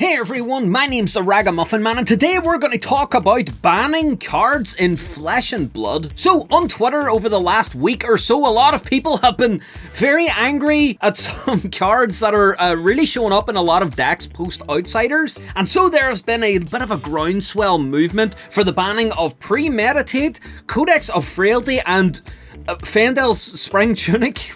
Hey everyone, my name's the Ragamuffin Man, and today we're going to talk about banning cards in Flesh and Blood. So, on Twitter over the last week or so, a lot of people have been very angry at some cards that are really showing up in a lot of decks post-Outsiders. And so there has been a bit of a groundswell movement for the banning of Premeditate, Codex of Frailty, and Fyendal's Spring Tunic.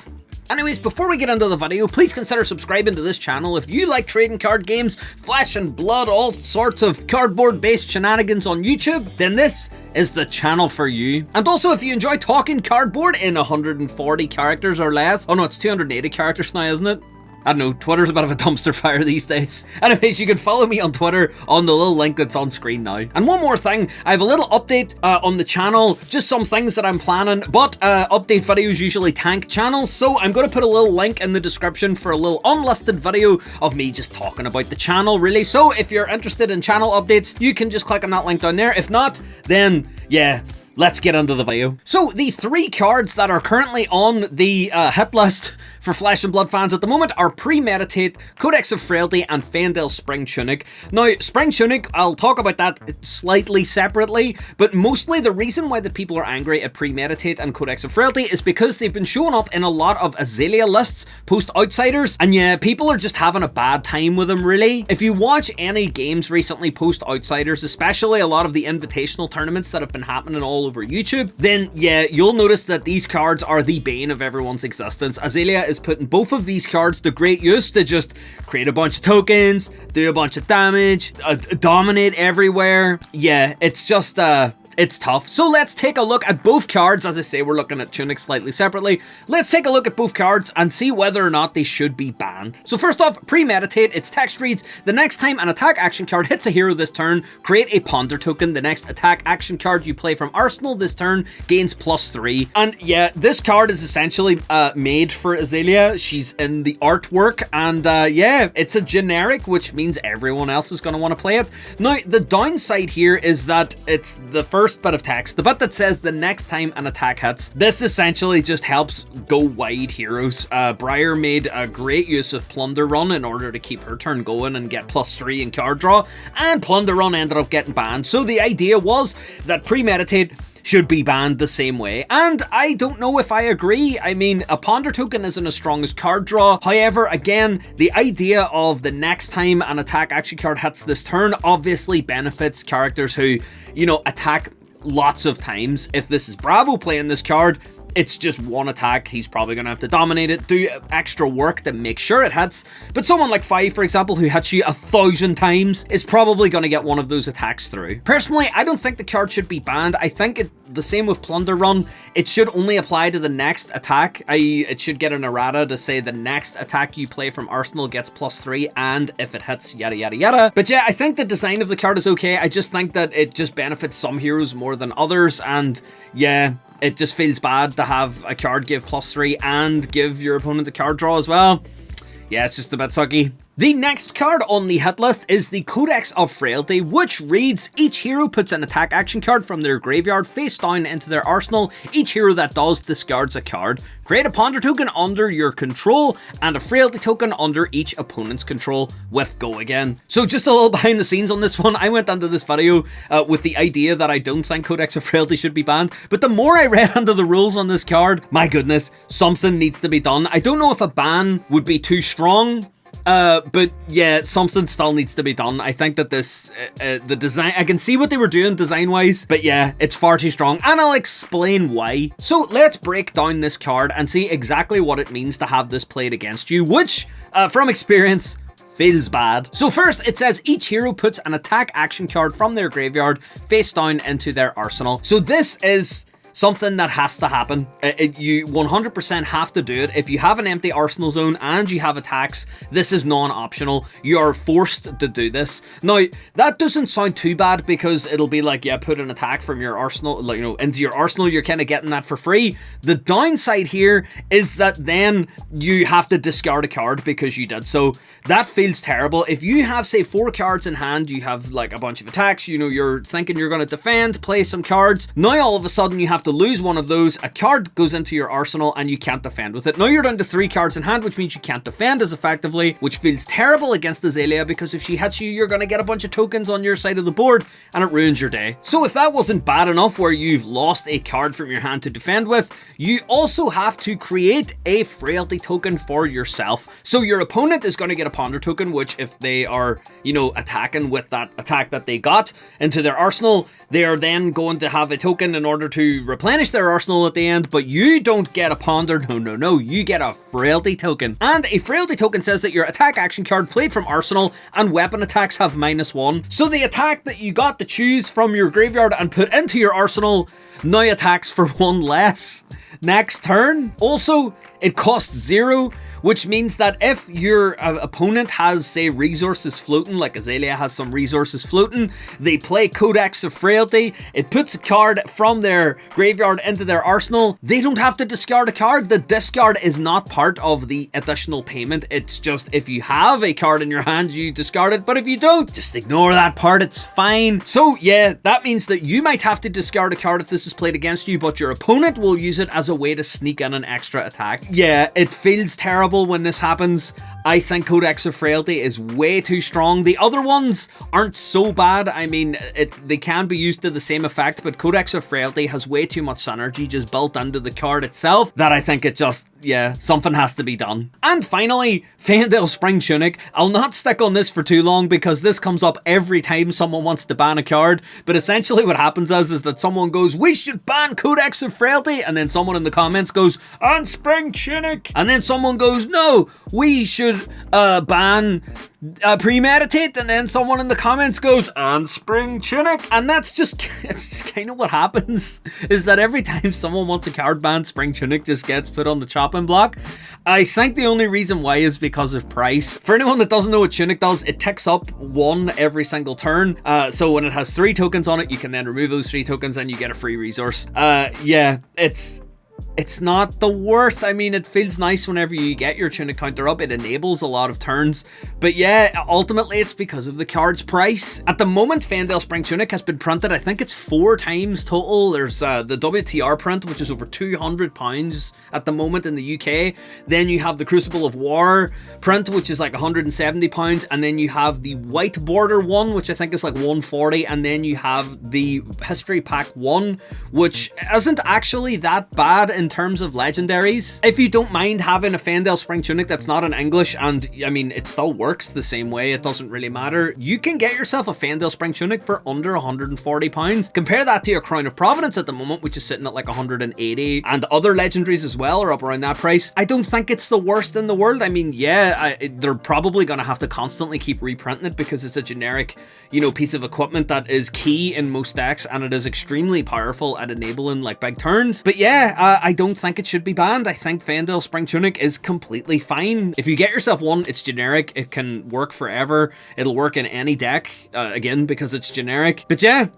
Anyways, before we get into the video, please consider subscribing to this channel if you like trading card games, Flesh and Blood, all sorts of cardboard-based shenanigans on YouTube, then this is the channel for you. And also, if you enjoy talking cardboard in 140 characters or less, oh no, it's 280 characters now, isn't it? I don't know, Twitter's a bit of a dumpster fire these days. Anyways, you can follow me on Twitter on the little link that's on screen now. And one more thing, I have a little update on the channel, just some things that I'm planning, but update videos usually tank channels, so I'm going to put a little link in the description for a little unlisted video of me just talking about the channel, really. So if you're interested in channel updates, you can just click on that link down there. If not, then yeah, let's get into the video. So the three cards that are currently on the hit list for Flesh and Blood fans at the moment are Premeditate, Codex of Frailty, and Fyendal Spring Tunic. Now, Spring Tunic, I'll talk about that slightly separately, but mostly the reason why the people are angry at Premeditate and Codex of Frailty is because they've been showing up in a lot of Azalea lists post-Outsiders, and yeah, people are just having a bad time with them, really. If you watch any games recently post-Outsiders, especially a lot of the invitational tournaments that have been happening all over YouTube, then yeah, you'll notice that these cards are the bane of everyone's existence. Azalea is putting both of these cards to great use to just create a bunch of tokens, do a bunch of damage, dominate everywhere. Yeah, it's just it's tough. So let's take a look at both cards. As I say, we're looking at Tunic slightly separately. Let's take a look at both cards and see whether or not they should be banned. So first off, Premeditate, its text reads, the next time an attack action card hits a hero this turn, create a ponder token. The next attack action card you play from Arsenal this turn gains +3. And yeah, this card is essentially made for Azalea. She's in the artwork, and yeah, it's a generic, which means everyone else is going to want to play it. Now, the downside here is that it's the first bit of text, the bit that says the next time an attack hits. This essentially just helps go wide heroes. Briar made a great use of Plunder Run in order to keep her turn going and get +3 in card draw, and Plunder Run ended up getting banned. So the idea was that Premeditate should be banned the same way, and I don't know if I agree. I mean, a ponder token isn't as strong as card draw. However, again, the idea of the next time an attack action card hits this turn obviously benefits characters who, you know, attack lots of times. If this is Bravo playing this card, it's just one attack. He's probably going to have to dominate it, do extra work to make sure it hits. But someone like Fi, for example, who hits you 1,000 times, is probably going to get one of those attacks through. Personally, I don't think the card should be banned. I think the same with Plunder Run. It should only apply to the next attack. It should get an errata to say the next attack you play from Arsenal gets +3, and if it hits, yada yada yada. But yeah, I think the design of the card is okay. I just think that it just benefits some heroes more than others, and yeah, it just feels bad to have a card give +3 and give your opponent a card draw as well. Yeah, it's just a bit sucky. The next card on the hit list is the Codex of Frailty, which reads, each hero puts an attack action card from their graveyard face down into their arsenal. Each hero that does discards a card. Create a ponder token under your control and a frailty token under each opponent's control with go again. So just a little behind the scenes on this one. I went into this video with the idea that I don't think Codex of Frailty should be banned, but the more I read into the rules on this card, my goodness, something needs to be done. I don't know if a ban would be too strong, but yeah, something still needs to be done. I think that this, the design, I can see what they were doing design-wise, but yeah, it's far too strong, and I'll explain why. So let's break down this card and see exactly what it means to have this played against you, which, from experience, feels bad. So first, it says each hero puts an attack action card from their graveyard face down into their arsenal. So this is something that has to happen. You 100% have to do it. If you have an empty arsenal zone and you have attacks, this is non-optional. You are forced to do this. Now, that doesn't sound too bad because it'll be like, yeah, put an attack from your arsenal, like, you know, into your arsenal. You're kind of getting that for free. The downside here is that then you have to discard a card because you did so. That feels terrible. If you have, say, 4 cards in hand, you have like a bunch of attacks, you know, you're thinking you're going to defend, play some cards. Now all of a sudden you have to lose one of those, a card goes into your arsenal and you can't defend with it. Now you're down to 3 cards in hand, which means you can't defend as effectively, which feels terrible against Azalea because if she hits you, you're going to get a bunch of tokens on your side of the board and it ruins your day. So if that wasn't bad enough where you've lost a card from your hand to defend with, you also have to create a frailty token for yourself. So your opponent is going to get a ponder token, which if they are, you know, attacking with that attack that they got into their arsenal, they are then going to have a token in order to replenish their arsenal at the end, but you don't get a ponder, no, you get a frailty token. And a frailty token says that your attack action card played from arsenal and weapon attacks have -1. So the attack that you got to choose from your graveyard and put into your arsenal now attacks for 1 less next turn. Also, it costs 0, which means that if your opponent has, say, resources floating, like Azalea has some resources floating, they play Codex of Frailty, it puts a card from their graveyard into their arsenal, they don't have to discard a card. The discard is not part of the additional payment. It's just if you have a card in your hand, you discard it, but if you don't, just ignore that part, it's fine. So yeah, that means that you might have to discard a card if this is played against you, but your opponent will use it as a way to sneak in an extra attack. Yeah, it feels terrible when this happens. I think Codex of Frailty is way too strong. The other ones aren't so bad. I mean, they can be used to the same effect, but Codex of Frailty has way too much synergy just built into the card itself that I think it just, yeah, something has to be done. And finally, Fyendal Spring Tunic. I'll not stick on this for too long because this comes up every time someone wants to ban a card, but essentially what happens is that someone goes, we should ban Codex of Frailty, and then someone in the comments goes, and Spring Tunic, and then someone goes, no, we should ban Premeditate, and then someone in the comments goes, and Spring Tunic, and it's just kind of what happens, is that every time someone wants a card banned, Spring Tunic just gets put on the chopping block. I think the only reason why is because of price. For anyone that doesn't know what Tunic does, it ticks up 1 every single turn, so when it has 3 tokens on it, you can then remove those 3 tokens and you get a free resource. Yeah, it's not the worst. I mean, it feels nice whenever you get your Tunic counter up. It enables a lot of turns. But yeah, ultimately it's because of the card's price. At the moment, Fyendal Spring Tunic has been printed, I think it's 4 times total. There's the WTR print, which is over £200 at the moment in the UK. Then you have the Crucible of War print, which is like £170. And then you have the white border one, which I think is like £140. And then you have the History Pack 1, which isn't actually that bad in terms of legendaries. If you don't mind having a Fyendal Spring Tunic that's not in English, and I mean, it still works the same way, it doesn't really matter, you can get yourself a Fyendal Spring Tunic for under £140. Compare that to your Crown of Providence at the moment, which is sitting at like 180, and other legendaries as well are up around that price. I don't think it's the worst in the world. I mean, yeah, they're probably going to have to constantly keep reprinting it because it's a generic, you know, piece of equipment that is key in most decks, and it is extremely powerful at enabling like big turns. But yeah, I don't think it should be banned. I think Fyendal Spring Tunic is completely fine. If you get yourself one, it's generic. It can work forever. It'll work in any deck, again, because it's generic. But yeah,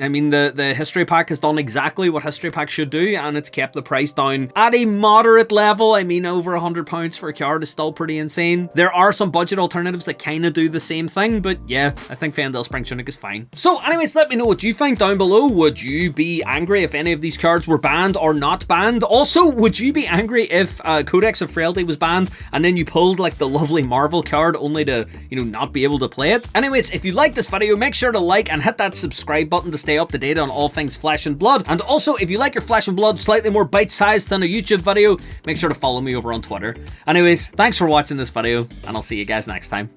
I mean, the History Pack has done exactly what History Pack should do, and it's kept the price down at a moderate level. I mean, over £100 for a card is still pretty insane. There are some budget alternatives that kind of do the same thing, but yeah, I think Fyendal Spring Tunic is fine. So anyways, let me know what you think down below. Would you be angry if any of these cards were banned or not banned? Also, would you be angry if Codex of Frailty was banned and then you pulled like the lovely Marvel card only to, you know, not be able to play it? Anyways, if you like this video, make sure to like and hit that subscribe button to stay up to date on all things Flesh and Blood. And also, if you like your Flesh and Blood slightly more bite-sized than a YouTube video, make sure to follow me over on Twitter. Anyways, thanks for watching this video, and I'll see you guys next time.